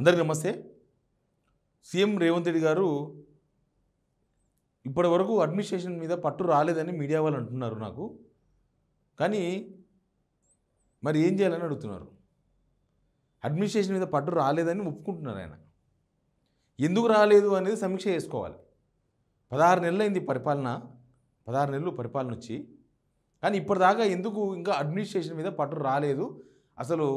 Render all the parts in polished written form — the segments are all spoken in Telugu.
అందరికీ నమస్తే. సీఎం రేవంత్ రెడ్డి గారు ఇప్పటి వరకు అడ్మినిస్ట్రేషన్ మీద పట్టు రాలేదని మీడియా వాళ్ళు అంటున్నారు నాకు. కానీ మరి ఏం చేయాలని అడుగుతున్నారు. అడ్మినిస్ట్రేషన్ మీద పట్టు రాలేదని ఒప్పుకుంటున్నారు ఆయన. ఎందుకు రాలేదు అనేది సమీక్ష చేసుకోవాలి. 16 నెలలు అయింది పరిపాలన, 16 నెలలు పరిపాలన వచ్చి, కానీ ఇప్పటిదాకా ఎందుకు ఇంకా అడ్మినిస్ట్రేషన్ మీద పట్టు రాలేదు? అసలు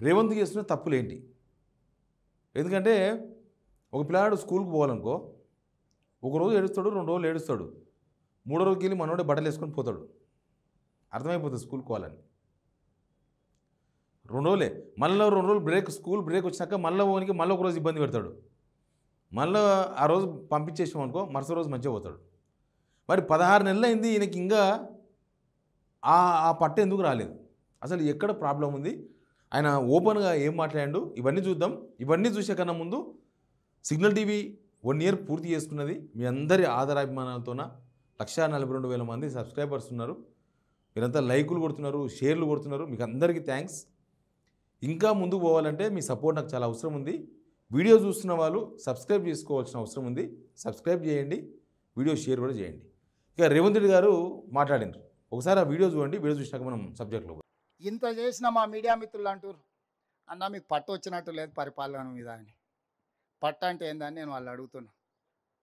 రేవంత్ చేస్తున్న తప్పులేంటి? ఎందుకంటే ఒక పిల్లాడు స్కూల్కి పోవాలనుకో, ఒకరోజు ఏడుస్తాడు, 2 రోజులు ఏడుస్తాడు, 3వ రోజుకి వెళ్ళి మనోడే బట్టలు వేసుకొని పోతాడు. అర్థమైపోతుంది స్కూల్కి పోవాలని. 2 రోజులే, మళ్ళీ 2 రోజులు బ్రేక్, స్కూల్ బ్రేక్ వచ్చినాక మళ్ళీ ఓనికి మళ్ళీ ఒక రోజు ఇబ్బంది పెడతాడు. మళ్ళీ ఆ రోజు పంపించేసాం అనుకో, మరుసటి రోజు మంచిగా పోతాడు. మరి 16 నెలలు అయింది ఈయనకి ఇంకా ఆ పట్టు ఎందుకు రాలేదు? అసలు ఎక్కడ ప్రాబ్లం ఉంది? ఆయన ఓపెన్గా ఏం మాట్లాడాడు ఇవన్నీ చూద్దాం. ఇవన్నీ చూసే కన్నా ముందు సిగ్నల్ టీవీ 1 ఇయర్ పూర్తి చేసుకున్నది. మీ అందరి ఆదరాభిమానాలతోన 1,42,000 మంది సబ్స్క్రైబర్స్ ఉన్నారు. మీరంతా లైకులు కొడుతున్నారు, షేర్లు కొడుతున్నారు. మీకు అందరికీ థ్యాంక్స్. ఇంకా ముందుకు పోవాలంటే మీ సపోర్ట్ నాకు చాలా అవసరం ఉంది. వీడియో చూస్తున్న వాళ్ళు సబ్స్క్రైబ్ చేసుకోవాల్సిన అవసరం ఉంది. సబ్స్క్రైబ్ చేయండి, వీడియో షేర్ కూడా చేయండి. ఇక రేవంత్ రెడ్డి గారు మాట్లాడినారు. ఒకసారి ఆ వీడియో చూడండి. వీడియో చూసినాక మనం సబ్జెక్ట్లో ఇంత చేసిన మా మీడియా మిత్రులు అంటారు, అన్న మీకు పట్టు వచ్చినట్టు లేదు పరిపాలన మీద అని. పట్టు అంటే ఏందని నేను వాళ్ళు అడుగుతున్నా.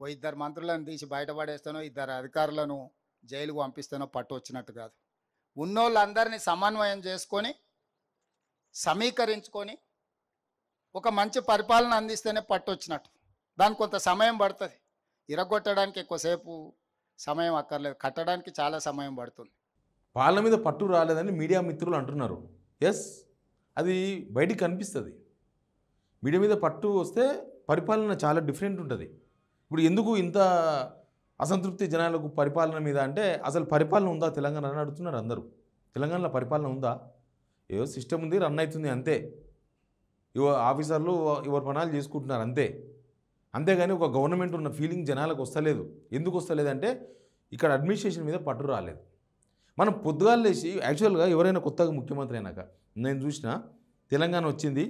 2 మంత్రులను తీసి బయటపడేస్తానో, 2 అధికారులను జైలుకు పంపిస్తానో పట్టు వచ్చినట్టు కాదు. ఉన్నోళ్ళందరినీ సమన్వయం చేసుకొని సమీకరించుకొని ఒక మంచి పరిపాలన అందిస్తేనే పట్టు వచ్చినట్టు. దానికి కొంత సమయం పడుతుంది. ఇరగొట్టడానికి ఎక్కువసేపు సమయం అక్కర్లేదు, కట్టడానికి చాలా సమయం పడుతుంది. పాలన మీద పట్టు రాలేదని మీడియా మిత్రులు అంటున్నారు. ఎస్, అది బయటికి కనిపిస్తుంది. మీడియా మీద పట్టు వస్తే పరిపాలన చాలా డిఫరెంట్ ఉంటుంది. ఇప్పుడు ఎందుకు ఇంత అసంతృప్తి జనాలకు పరిపాలన మీద అంటే, అసలు పరిపాలన ఉందా తెలంగాణ అని అడుగుతున్నారు అందరూ. తెలంగాణలో పరిపాలన ఉందా? ఏదో సిస్టమ్ ఉంది, రన్ అవుతుంది అంతే. ఆఫీసర్లు ఎవరి పనాలు చేసుకుంటున్నారు అంతే. అంతేగాని ఒక గవర్నమెంట్ ఉన్న ఫీలింగ్ జనాలకు వస్తలేదు. ఎందుకు వస్తలేదంటే ఇక్కడ అడ్మినిస్ట్రేషన్ మీద పట్టు రాలేదు. మనం పొద్దుగాలు లేచి, యాక్చువల్గా ఎవరైనా కొత్తగా ముఖ్యమంత్రి అయినాక, నేను చూసిన తెలంగాణ వచ్చింది,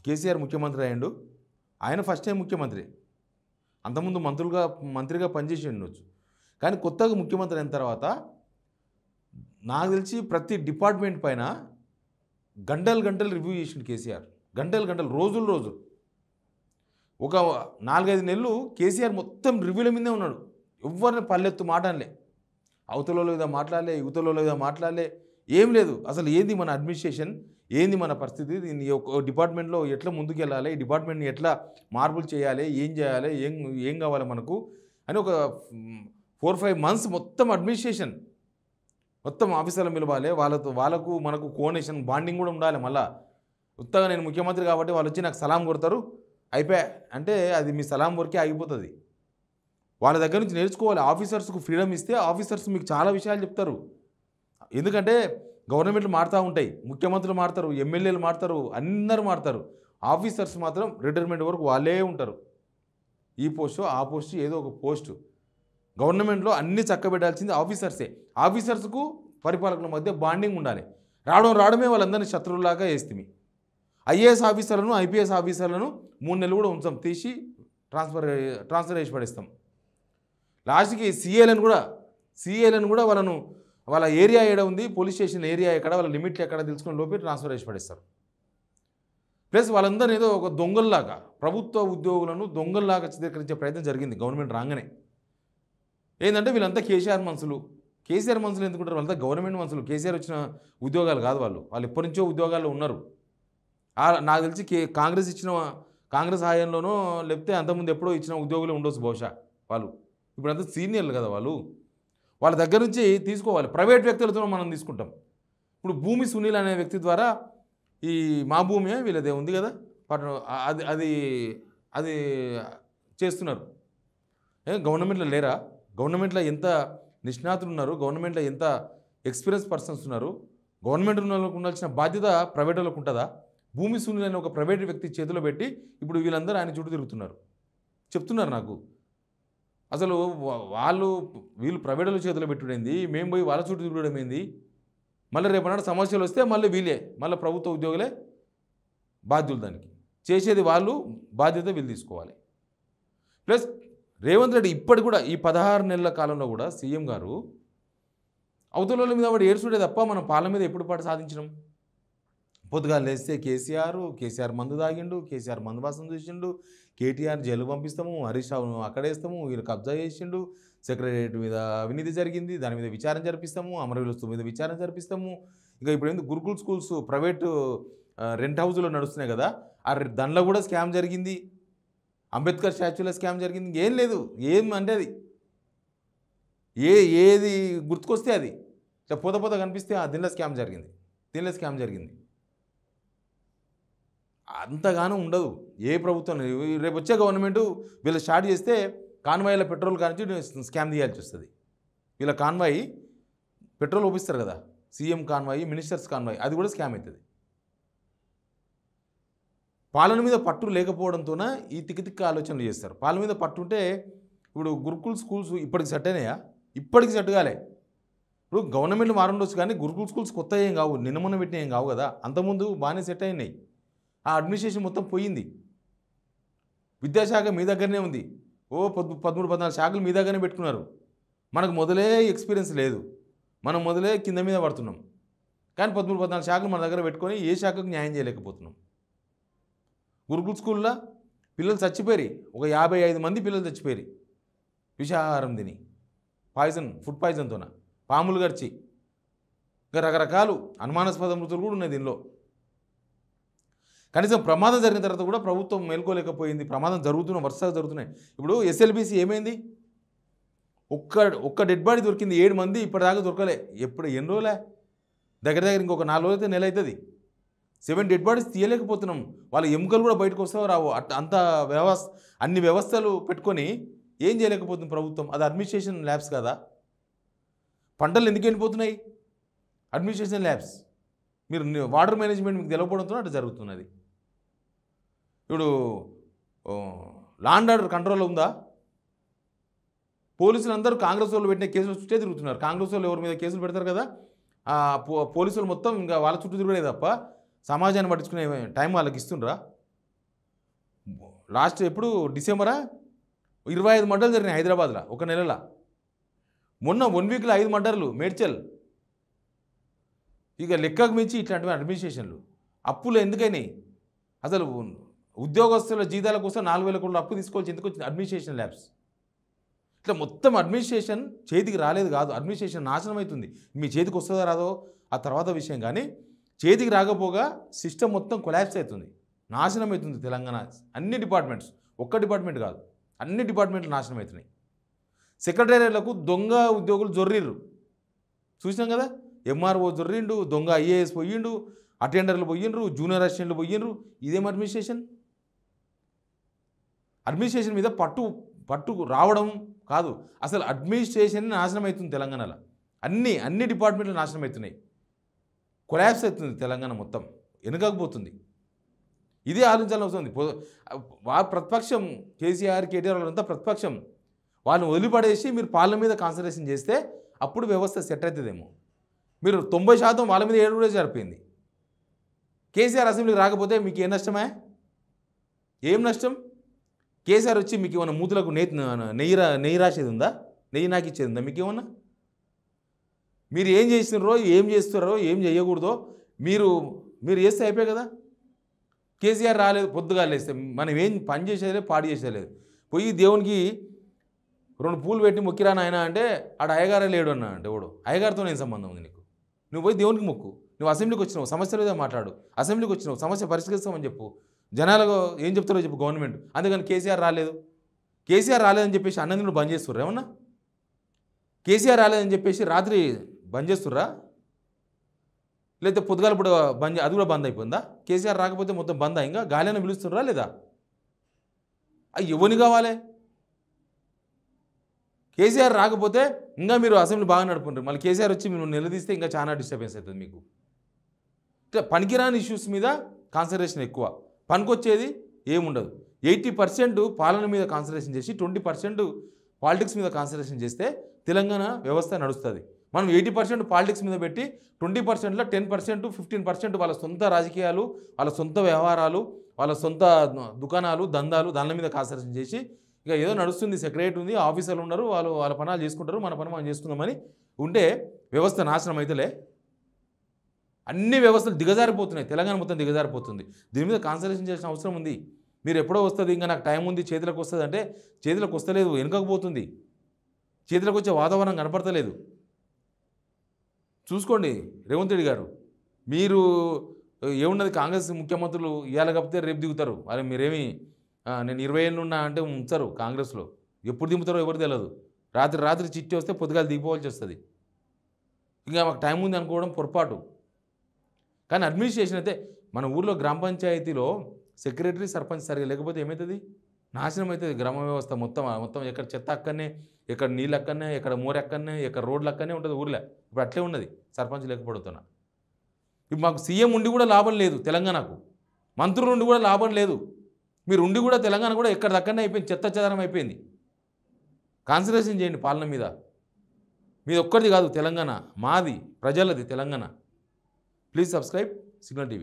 కేసీఆర్ ముఖ్యమంత్రి అయ్యాడు. ఆయన ఫస్ట్ టైం ముఖ్యమంత్రి. అంతకుముందు మంత్రిగా పనిచేసి ఉండొచ్చు. కానీ కొత్తగా ముఖ్యమంత్రి అయిన తర్వాత నాకు తెలిసి ప్రతి డిపార్ట్మెంట్ పైన గంటలు రివ్యూ చేసిండు కేసీఆర్. గంటలు రోజులు. ఒక 4-5 నెలలు కేసీఆర్ మొత్తం రివ్యూల మీదే ఉన్నాడు. ఎవరిని పల్లెత్తు మాట అనలే. అవతలలో ఏదో మాట్లాడలే, యువతలలో ఏదో మాట్లాడలే, ఏం లేదు. అసలు ఏంది మన అడ్మినిస్ట్రేషన్, ఏంది మన పరిస్థితి, దీన్ని ఒక డిపార్ట్మెంట్లో ఎట్లా ముందుకు వెళ్ళాలి, ఈ డిపార్ట్మెంట్ని ఎట్లా మార్పులు చేయాలి, ఏం చేయాలి, ఏం కావాలి మనకు అని ఒక 4-5 మంత్స్ మొత్తం అడ్మినిస్ట్రేషన్, మొత్తం ఆఫీసర్లు పిలవాలి, వాళ్ళకు మనకు కోఆర్డినేషన్ బాండింగ్ కూడా ఉండాలి. మళ్ళీ ఉత్తగా నేను ముఖ్యమంత్రి కాబట్టి వాళ్ళు వచ్చి నాకు సలాం కొడతారు అయిపోయా అంటే అది మీ సలాం వరకే ఆగిపోతుంది. వాళ్ళ దగ్గర నుంచి నేర్చుకోవాలి. ఆఫీసర్స్కు ఫ్రీడమ్ ఇస్తే ఆఫీసర్స్ మీకు చాలా విషయాలు చెప్తారు. ఎందుకంటే గవర్నమెంట్లు మారుతూ ఉంటాయి, ముఖ్యమంత్రులు మారుతారు, ఎమ్మెల్యేలు మారుతారు, అందరూ మారుతారు. ఆఫీసర్స్ మాత్రం రిటైర్మెంట్ వరకు వాళ్ళే ఉంటారు. ఈ పోస్టు ఆ పోస్టు ఏదో ఒక పోస్టు. గవర్నమెంట్లో అన్నీ చక్కబెట్టాల్సింది ఆఫీసర్సే. ఆఫీసర్స్కు పరిపాలకుల మధ్య బాండింగ్ ఉండాలి. రావడమే వాళ్ళందరినీ శత్రువులాగా వేస్తుంది. ఐఏఎస్ ఆఫీసర్లను, ఐపీఎస్ ఆఫీసర్లను 3 నెలలు కూడా ఉంచాం, తీసి ట్రాన్స్ఫర్ చేసి పడేస్తాం. లాస్ట్కి సీఏలను కూడా వాళ్ళ ఏరియా ఏడ ఉంది, పోలీస్ స్టేషన్ ఏరియా ఎక్కడ, వాళ్ళ లిమిట్లు ఎక్కడ తెలుసుకుని లోపే ట్రాన్స్ఫర్ చేసి పడేస్తారు. ప్లస్ వాళ్ళందరూ ఏదో ఒక దొంగల్లాగా, ప్రభుత్వ ఉద్యోగులను దొంగల్లాగా చిత్రీకరించే ప్రయత్నం జరిగింది గవర్నమెంట్ రాగానే. ఏంటంటే వీళ్ళంతా కేసీఆర్ మనుషులు ఎందుకుంటారు? వాళ్ళంతా గవర్నమెంట్ మనుషులు. కేసీఆర్ వచ్చిన ఉద్యోగాలు కాదు వాళ్ళు ఎప్పటి నుంచో ఉద్యోగాల్లో ఉన్నారు. నాకు తెలిసి కాంగ్రెస్ హాయంలోనో లేకపోతే అంతకుముందు ఎప్పుడో ఇచ్చిన ఉద్యోగులు ఉండొచ్చు బహుశా వాళ్ళు. ఇప్పుడంతా సీనియర్లు కదా వాళ్ళ దగ్గర నుంచి తీసుకోవాలి. ప్రైవేట్ వ్యక్తులతో మనం తీసుకుంటాం. ఇప్పుడు భూమి సునీల్ అనే వ్యక్తి ద్వారా ఈ మా భూమి వీళ్ళదే ఉంది కదా, అది చేస్తున్నారు. గవర్నమెంట్లో లేరా? గవర్నమెంట్లో ఎంత నిష్ణాతులు ఉన్నారు, గవర్నమెంట్లో ఎంత ఎక్స్పీరియన్స్ పర్సన్స్ ఉన్నారు. గవర్నమెంట్ వాళ్ళకు ఉండాల్సిన బాధ్యత ప్రైవేట్ వాళ్ళకు ఉంటుందా? భూమి సునీల్ అనే ఒక ప్రైవేట్ వ్యక్తి చేతిలో పెట్టి ఇప్పుడు వీళ్ళందరూ ఆయన చుట్టూ తిరుగుతున్నారు. చెప్తున్నారు నాకు. అసలు వీళ్ళు ప్రైవేట్ వాళ్ళ చేతిలో పెట్టుడైంది, మేము పోయి వాళ్ళ చుట్టూ తిరగడం ఏంది? మళ్ళీ రేపనాడు సమస్యలు వస్తే మళ్ళీ ప్రభుత్వ ఉద్యోగులే బాధ్యులు దానికి. చేసేది వాళ్ళు, బాధ్యత వీళ్ళు తీసుకోవాలి. ప్లస్ రేవంత్ రెడ్డి ఇప్పటి కూడా ఈ 16 నెలల కాలంలో కూడా సీఎం గారు అవతల మీద వాడు ఏడ్చుడే తప్ప మనం పాలన మీద ఎప్పుడు పాటు సాధించినాం? పొద్దుగాలు లేస్తే కేసీఆర్ మందు తాగిండు, కేసీఆర్ మందు వాసన చూసిండు, కేటీఆర్ జైలు పంపిస్తాము, హరీష్ రావును అక్కడేస్తాము, వీళ్ళు కబ్జా చేసిండు, సెక్రటరియట్ మీద అవినీతి జరిగింది, దాని మీద విచారణ జరిపిస్తాము, అమరవీరుల మీద విచారణ జరిపిస్తాము. ఇంకా ఇప్పుడు ఎందుకు గురుకుల్ స్కూల్స్ ప్రైవేటు రెంట్ హౌస్లో నడుస్తున్నాయి కదా, ఆ దానిలో కూడా స్కామ్ జరిగింది, అంబేద్కర్ స్టాచ్యూలో స్కామ్ జరిగింది. ఏం లేదు, ఏం అంటే అది ఏది గుర్తుకొస్తే అది ఇట్లా పోత కనిపిస్తే దీనిలో స్కామ్ జరిగింది. అంతగానో ఉండదు ఏ ప్రభుత్వం. రేపు వచ్చే గవర్నమెంట్ వీళ్ళు స్టార్ట్ చేస్తే కాన్వాయ్ల పెట్రోల్ కానించి స్కామ్ తీయాల్సి వస్తుంది. వీళ్ళ కాన్వాయ్ పెట్రోల్ ఒప్పిస్తారు కదా, సీఎం కాన్వాయ్, మినిస్టర్స్ కాన్వాయ్, అది కూడా స్కామ్ అవుతుంది. పాలన మీద పట్టు లేకపోవడంతోన ఈ తిక్కి ఆలోచనలు చేస్తారు. పాలన మీద పట్టు ఉంటే ఇప్పుడు గురుకుల్ స్కూల్స్ ఇప్పటికి సెట్ అయినాయా? ఇప్పటికి సెట్ కాలే. ఇప్పుడు గవర్నమెంట్ మారుండొచ్చు కానీ గురుకుల్ స్కూల్స్ కొత్త ఏం కావు, నిన్నమొన్న పెట్టిన ఏం కావు కదా, అంతకుముందు బాగానే సెట్ అయినాయి. ఆ అడ్మినిస్ట్రేషన్ మొత్తం పోయింది. విద్యాశాఖ మీ దగ్గరనే ఉంది, 13-14 శాఖలు మీ దగ్గరనే పెట్టుకున్నారు. మనకు మొదలే ఎక్స్పీరియన్స్ లేదు, మనం మొదలే కింద మీద పడుతున్నాం. కానీ 13-14 శాఖలు మన దగ్గర పెట్టుకొని ఏ శాఖకు న్యాయం చేయలేకపోతున్నాం. గురుకుల్ స్కూల్లో పిల్లలు చచ్చిపోయి, ఒక 55 మంది పిల్లలు చచ్చిపోయి విషాహారం తిని, ఫుడ్ పాయిజన్తోన, పాములు గడిచి, ఇంకా రకరకాలు అనుమానాస్పద మృతులు కూడా ఉన్నాయి దీనిలో. కనీసం ప్రమాదం జరిగిన తర్వాత కూడా ప్రభుత్వం మేల్కోలేకపోయింది. ప్రమాదం వరుసగా జరుగుతున్నాయి. ఇప్పుడు ఎస్ఎల్బీసీ ఏమైంది? ఒక్క డెడ్ బాడీ దొరికింది, 7 మంది ఇప్పటిదాకా దొరకలే. ఎన్ని రోజులే? దగ్గర ఇంకొక 4 రోజులైతే నెల అవుతుంది. 7 డెడ్ బాడీస్ తీయలేకపోతున్నాం. వాళ్ళ ఎముకలు కూడా బయటకు వస్తావో రావు, అంత అన్ని వ్యవస్థలు పెట్టుకొని ఏం చేయలేకపోతుంది ప్రభుత్వం. అది అడ్మినిస్ట్రేషన్ ల్యాబ్స్ కదా. పంటలు ఎందుకు ఎండిపోతున్నాయి? Administration labs. మీరు వాటర్ మేనేజ్మెంట్ మీకు తెలవకపోవడంతో అట్లా జరుగుతున్నది. ఇప్పుడు లా అండ్ ఆర్డర్ కంట్రోల్లో ఉందా? పోలీసులు అందరూ కాంగ్రెస్ వాళ్ళు పెట్టిన కేసులు చుట్టే తిరుగుతున్నారు. కాంగ్రెస్ వాళ్ళు ఎవరి మీద కేసులు పెడతారు కదా, పోలీసులు మొత్తం ఇంకా వాళ్ళ చుట్టూ తిరగడే తప్ప సమాజాన్ని పట్టించుకునే టైం వాళ్ళకి ఇస్తుండ్రా? లాస్ట్ ఎప్పుడు డిసెంబరా 25 మర్డర్లు జరిగినాయి హైదరాబాద్లో ఒక నెలలో. మొన్న 1 వీక్లో 5 మర్డర్లు మేడ్చల్. ఇక లెక్కకు మించి ఇట్లాంటివి అడ్మినిస్ట్రేషన్లు. అప్పులు ఎందుకైనాయి? అసలు ఉద్యోగస్తుల జీతాల కోసం 4,000 కోట్ల అప్పు తీసుకోవాల్సి ఎందుకు వచ్చింది? Administration labs. ఇట్లా మొత్తం అడ్మినిస్ట్రేషన్ చేతికి రాలేదు కాదు, అడ్మినిస్ట్రేషన్ నాశనం అవుతుంది. మీ చేతికి వస్తుందో రాదో ఆ తర్వాత విషయం, కానీ చేతికి రాకపోగా సిస్టమ్ మొత్తం కొలాప్స్ అవుతుంది, నాశనం అవుతుంది తెలంగాణ. అన్ని డిపార్ట్మెంట్స్, ఒక్క డిపార్ట్మెంట్ కాదు, అన్ని డిపార్ట్మెంట్లు నాశనం అవుతున్నాయి. సెక్రటేరియట్లకు దొంగ ఉద్యోగులు జొర్రిర్రు, చూసినాం కదా. ఎంఆర్ఓ జొర్రిండు, దొంగ ఐఏఎస్ పోయిండు, అటెండర్లు పోయిండ్రు, జూనియర్ అసిస్టెంట్లు పోయిండ్రు. ఇదేం అడ్మినిస్ట్రేషన్? అడ్మినిస్ట్రేషన్ మీద పట్టు రావడం కాదు, అసలు అడ్మినిస్ట్రేషన్ నాశనం అవుతుంది తెలంగాణలో. అన్ని డిపార్ట్మెంట్లు నాశనం అవుతున్నాయి, కొలాప్స్ అవుతుంది తెలంగాణ మొత్తం, వెనుకకపోతుంది. ఇదే ఆలోచించాల్సి వస్తుంది. ప్రతిపక్షం కేసీఆర్, కేటీఆర్ వాళ్ళంతా ప్రతిపక్షం. వాళ్ళని వదిలిపడేసి మీరు పాలన మీద కాన్సన్ట్రేషన్ చేస్తే అప్పుడు వ్యవస్థ సెట్ అవుతుందేమో. మీరు 90% వాళ్ళ మీద ఏడు కూడా సరిపోయింది. కేసీఆర్ అసెంబ్లీకి రాకపోతే మీకు ఏం నష్టమే? ఏం నష్టం? కేసీఆర్ వచ్చి మీకు ఏమన్నా మూతులకు నెయ్యి రాసేది ఉందా? నెయ్యి నాకు ఇచ్చేది ఉందా మీకు ఏమన్నా? మీరు ఏం చేస్తున్నారో, ఏం చేస్తున్నారో, ఏం చేయకూడదో మీరు చేస్తే అయిపోయి కదా. కేసీఆర్ రాలేదు, పొద్దుగా లేస్తే మనం ఏం పని చేసేది పాడు చేసేలేదు. పోయి దేవునికి 2 పూలు పెట్టి మొక్కిరా నాయన అంటే ఆడ అయ్యగారే లేడు అన్నా అంటే ఎవడు? అయ్యగారితో ఏం సంబంధం ఉంది నీకు? నువ్వు పోయి దేవునికి మొక్కు. నువ్వు అసెంబ్లీకి వచ్చినావు, సమస్య లేదా మాట్లాడు. అసెంబ్లీకి వచ్చినావు, సమస్య పరిష్కరిస్తామని చెప్పు. జనాలకు ఏం చెప్తారో చెప్పు గవర్నమెంట్. అందుకని కేసీఆర్ రాలేదని చెప్పేసి అన్నందుకు బంద్ చేస్తుర్రా ఏమన్నా? కేసీఆర్ రాలేదని చెప్పేసి రాత్రి బంద్ చేస్తుర్రా? లేకపోతే పొద్దుగాల ఇప్పుడు అది కూడా బంద్ అయిపోయిందా? కేసీఆర్ రాకపోతే మొత్తం బంద్ ఇంకా గాలిని పిలుస్తుర్రా లేదా? ఎవరిని కావాలి? కేసీఆర్ రాకపోతే ఇంకా మీరు అసెంబ్లీ బాగా నడుపుకుంటారు. మళ్ళీ కేసీఆర్ వచ్చి మీరు నిలదీస్తే ఇంకా చాలా డిస్టర్బెన్స్ అవుతుంది మీకు. ఇట్లా పనికిరాని ఇష్యూస్ మీద కాన్సన్ట్రేషన్ ఎక్కువ, పనికొచ్చేది ఏముండదు. 80% పాలన మీద కాన్సన్ట్రేషన్ చేసి 20% పాలిటిక్స్ మీద కాన్సన్ట్రేషన్ చేస్తే తెలంగాణ వ్యవస్థ నడుస్తుంది. మనం 80% పాలిటిక్స్ మీద పెట్టి 20%లో 10% 15% వాళ్ళ సొంత రాజకీయాలు, వాళ్ళ సొంత వ్యవహారాలు, వాళ్ళ సొంత దుకాణాలు, దందాలు దాని మీద కాన్సన్ట్రేషన్ చేసి ఇక ఏదో నడుస్తుంది, సెక్రటరీ ఉంది, ఆఫీసర్లు ఉన్నారు, వాళ్ళు వాళ్ళ పనాలు చేసుకుంటారు, మన పని మనం చేసుకుందామని ఉంటే వ్యవస్థ నాశనం అయితేలే. అన్ని వ్యవస్థలు దిగజారిపోతున్నాయి, తెలంగాణ మొత్తం దిగజారిపోతుంది. దీని మీద కాన్సన్ట్రేషన్ చేసిన అవసరం ఉంది. మీరు ఎప్పుడో వస్తుంది, ఇంకా నాకు టైం ఉంది, చేతులకు వస్తుంది అంటే చేతులకు వస్తలేదు, వెనుకపోతుంది. చేతులకు వచ్చే వాతావరణం కనపడతలేదు. చూసుకోండి రేవంత్ రెడ్డి గారు, మీరు ఏమున్నది, కాంగ్రెస్ ముఖ్యమంత్రులు ఇవాళ కాకపోతే రేపు దిగుతారు. అరే మీరేమి నేను 20 ఏళ్ళు ఉన్నా అంటే ఉంచారు కాంగ్రెస్లో. ఎప్పుడు దింపుతారో ఎవరు తెలియదు. రాత్రి చిట్టి వస్తే పొద్దుగాలు దిగిపోవాల్సి వస్తుంది. ఇంకా మాకు టైం ఉంది అనుకోవడం పొరపాటు. కానీ అడ్మినిస్ట్రేషన్ అయితే మన ఊర్లో గ్రామ పంచాయతీలో సెక్రటరీ, సర్పంచ్ సరిగా లేకపోతే ఏమవుతుంది? నాశనం అవుతుంది గ్రామ వ్యవస్థ మొత్తం. ఎక్కడ చెత్త అక్కడనే, ఎక్కడ నీళ్ళు అక్కడనే, ఎక్కడ మోరు అక్కడనే, ఎక్కడ రోడ్లు అక్కడనే ఉంటుంది ఊర్లో. ఇప్పుడు అట్లే ఉన్నది సర్పంచ్ లేకపోతున్నా. ఇప్పుడు మాకు సీఎం ఉండి కూడా లాభం లేదు తెలంగాణకు, మంత్రులు ఉండి కూడా లాభం లేదు. మీరు ఉండి కూడా తెలంగాణ కూడా ఎక్కడిదక్కడనే అయిపోయింది, చెత్త చెదారం అయిపోయింది. కాన్సన్ట్రేషన్ చేయండి పాలన మీద. మీది ఒక్కరిది కాదు తెలంగాణ, మాది, ప్రజలది Telangana. Please subscribe Signal TV.